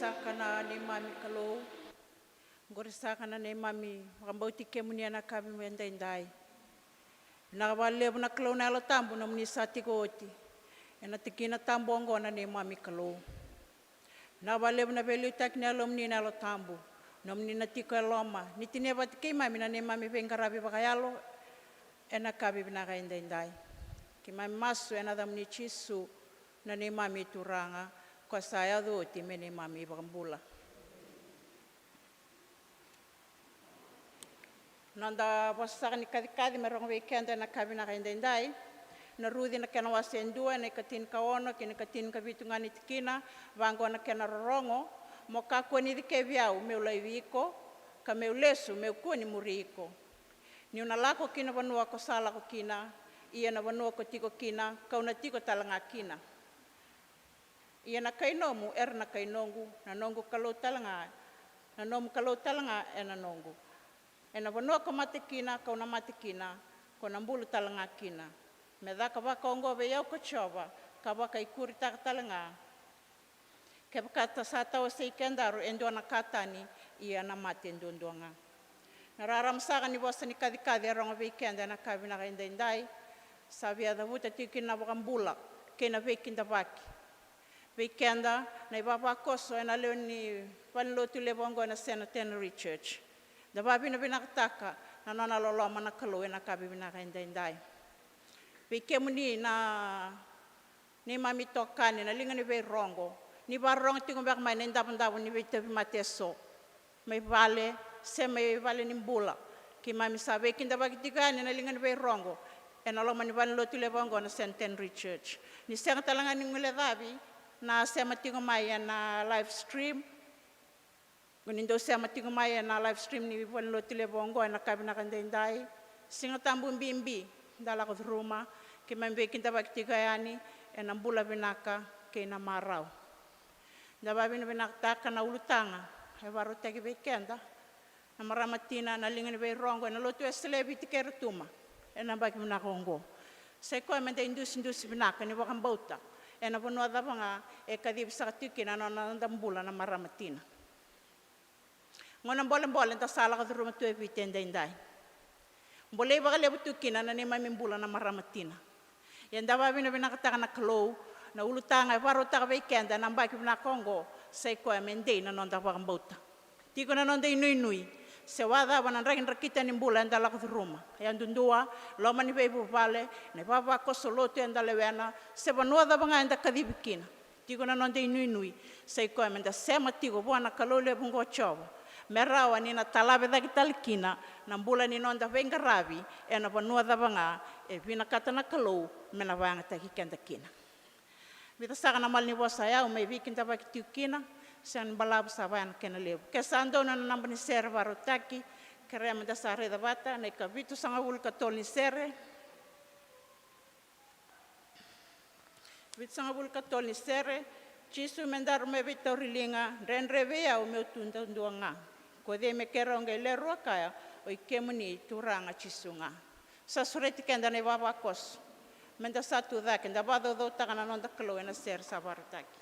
Gorisakana ni mami kalou. Gorisakana ni mami makambauti kemunia na kabi mendendai. Nakawalebu na kalou na alo tambu na muni satiko oti. Ena tikina tambu angona ni mami kalou. Nakawalebu na velu tak ni alo muni na alo tambu. Na muni na tiko eloma. Nitine batike mami na ni mami vengarabi bakayalo. Ena kabi binakaindendai. Ki mami masu ena da muni chisu na ni mami turanga. Kwa saya doti me ni mami bakambula. Nanda wasaka ni kadikadi merong weekend na kabi nakaindendai. Na rudi na kena wasendua na ikatin kaono kina ikatin kabitungani tikina vango na kena rorongo mo kakwa ni dikeviau meu laiwiko ka meu lesu meu kuni muriko. Ni una lako kina vanua ko sala ko kina ia na vanua ko tiko kina kauna tiko talanga kina. Ia na kainomu na kainongu na nongu kalau talanga na nomu kalau talanga na nongu. Ena vanua ko matikina kauna matikina ko nambulu talanga kina. Medaka waka ongo ve yau ko chova ka waka ikuri talanga. Ke kata sata o sei kendaru endo na katani ia na mati endondoanga. Na raram saka ni wasa ni kadikadi arong weekend na kabina kaindendai. Sabia da vuta tikina wakambula kena weekend waki. Weekenda na ibaba koso ena leo ni panlotu lebongo na Centenary Church. Da babi na binakataka na nona loloma na kalou ena kabi binakaindendai. Wikemuni na ni mami tokani na linga ni wei rongo. Ni barong tingo bak mai nendabandabu ni wei tepi mateso. Mai vale se mai vale ni mbula. Ki mami sa weekenda baki tigani na linga ni wei rongo. Ena loma ni panlotu lebongo na Centenary Church. Ni senga talanga ni ngule dabi. Na sema tingo mai na live stream. Gunindo sema tingo mai na live stream ni panlotu lebongo na kabina kandendai. Singa tambu mbimbi dala ko ruma ke mambe kinta baktiga yani ena mbula binaka ke na marau. Da babi na binaka na ulutanga e baro tegi weekenda na maramatina na lingani be rongo na lotu eslebi tikertuma ena baki binaka ongo. Se ko mente indus binaka ni wakambauta ena bonua dabanga e kadi bisakatiki na ndambula na maramatina. Ngona mbolen ta sala ko ruma tu e vitendendai. Boleh bakal lebutukina na ni mami mbula na maramatina. Yang dapat bina nakataka na kalou na ulutanga baro taka weekenda na mbaki bina Kongo sai ko amende na nonda wakambauta. Tiko na nonda inui se wada bana ragin rakita ni mbula ndala ko ruma. Yang dundua loma ni beibu vale na baba ko soloto ndala wena se banua da banga nda kadibikina. Tiko na nonda inui sai ko amenda sema tiko bwana kalou le bungo chowa. Merawa ni na talabe da kitalikina na mbula ni nonda vengarabi e na vanua da banga e vina kata na kalou mena vanga ta hikenda kina. Vita saka na mal ni bosa ya umai vikinta ba kitiukina san balab sa van kena lebu. Kesando na namba ni sere varotaki kerema da sare da bata na ka vitu sanga ul katol ni sere. Vitu sanga ul katol ni sere chisu mendar me vitorilinga renreve ya ume utunda nduanga. Kode me keronga leroa kaya o ikemuni turanga chisunga. Sa sureti kenda ne baba kos. Menda satu da kenda bado do takana nonda kalo ena ser sabartaki.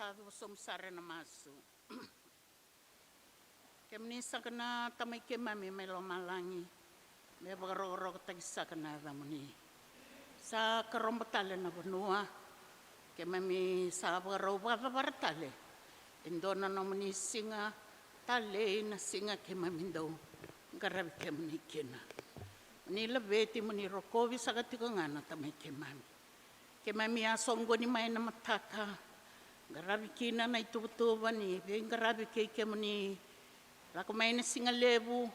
sadu som sare na masu. Ke mani sakana tamai ke mami me lo malangi. Me bagaroro tagi sakana da mani. Sa karombatale na benua. Ke mami sa bagaro baratale. Indona no mani singa tale na singa ke mami do. Garabi ke mani kena. Mani labeti mani rokovi sagatiko ngana tamai ke mami. Ke mami asongo ni mai na mataka. Garabi kina na itubutuba ni. Garabi ke mani. Lako mai na singa lebu.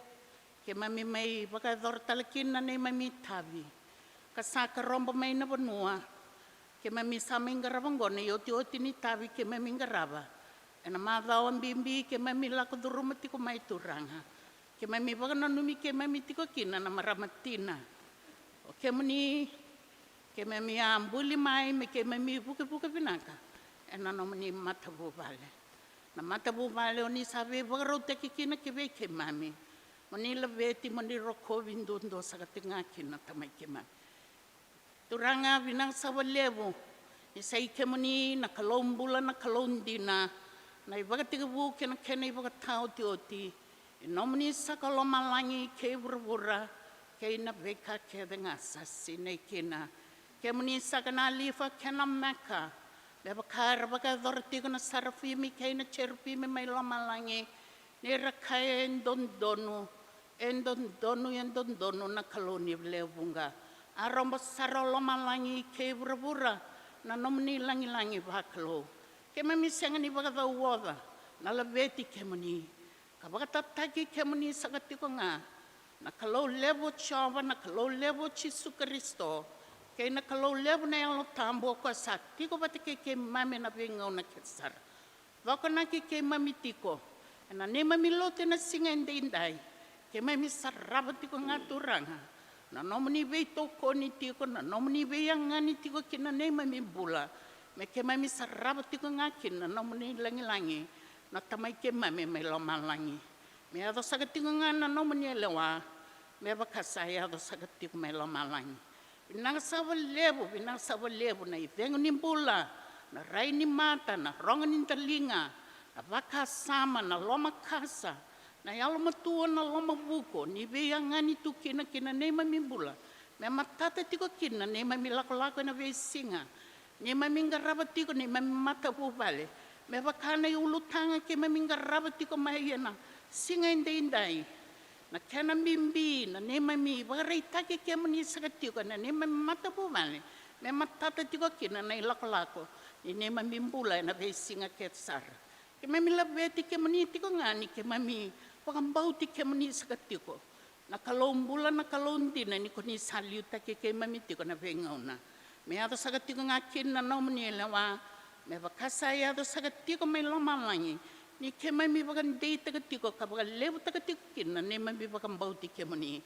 Ke mami mai bagador talakina na mami tabi. Kasaka romba mai na benua. Ke mami sama ingarabangona yoti ni tabi ke mami ingaraba. Ena madao ambimbi ke mami lako duruma tiko mai turanga. Ke mami bagana numi ke mami tiko kina na maramatina. O ke mami ambuli mai me ke mami buke binaka. Ena no mani matabu vale. Na matabu vale oni sabe bagaro teki kina ke mami. Mani labeti mani roko vindundo sagatinga kina tamai ke mami. Turanga binang sawalebu. Isai ke mani na kalombula na kalondina. Na ibagatiga buke na kena ibagatao tioti. Inomani sakalomalangi ke burabura. Ke ina beka ke denga sasi na kena. Ke mani sakana lifa kena meka. Beba kara baga dortigo na sarafimi ke ina cherupimi mai lomalangi. Nera kaya endondonu na kaloni lebunga. Aromba sarolo malangi ke burabura na nomni langi bakalo. Ke mami sengani baga woda na labeti ke mani. Kabaga tataki ke mani sagatiko nga. Na kalau lebo chava na kalau lebo Jesu Kristo. Ke na kalau lebo na yang tambo ko sa tiko bati ke mami na bengau na kesar. Wako na ke mami tiko. Na ne mami lote na singa indai. Ke mami sarabati ko ngaturanga. Na nomni be toko ni tiko na nomni be yang ngani tiko kina ne mami bula. Me ke mami sarabati ko ngakin na nomni langi. Na tamai ke mami me lo malangi. Me ado sagatiko ngana nomni elewa. Me bakasaya ado sagatiko me lo malangi. Binang sawa lebu na ivengo ni bula. Na rai ni mata na ronga ni talinga. Na baka sama na loma kasa. Na yalo matua na loma buko. Ni be yang ngani tu kina ne mami bula. Me matata tiko kina ne mami lako na be singa. Ne mami ngaraba tiko ne mami mata bubale. Me bakana ulu tanga ke mami ngaraba tiko mahiyana. Singa indai. Na kena mimbi na ne mami bagarai take ke mani sagatiko na ne mami mata bubale. Me matata tiko kina na lako. Ni ne mami bula na be singa ketsar. Ke mami labeti ke mani tiko ngani ke mami pagambauti ke mani sagatiko. Na kalombula na kalondina ni koni saliuta ke mami tiko na vengauna. Me ado sagatiko ngakin na nomni elewa. Me bakasaya ado sagatiko may lomalangi. Ni ke mami bagandei tagatiko kabaga lebu tagatiko kin na ne mami bagambauti ke mani.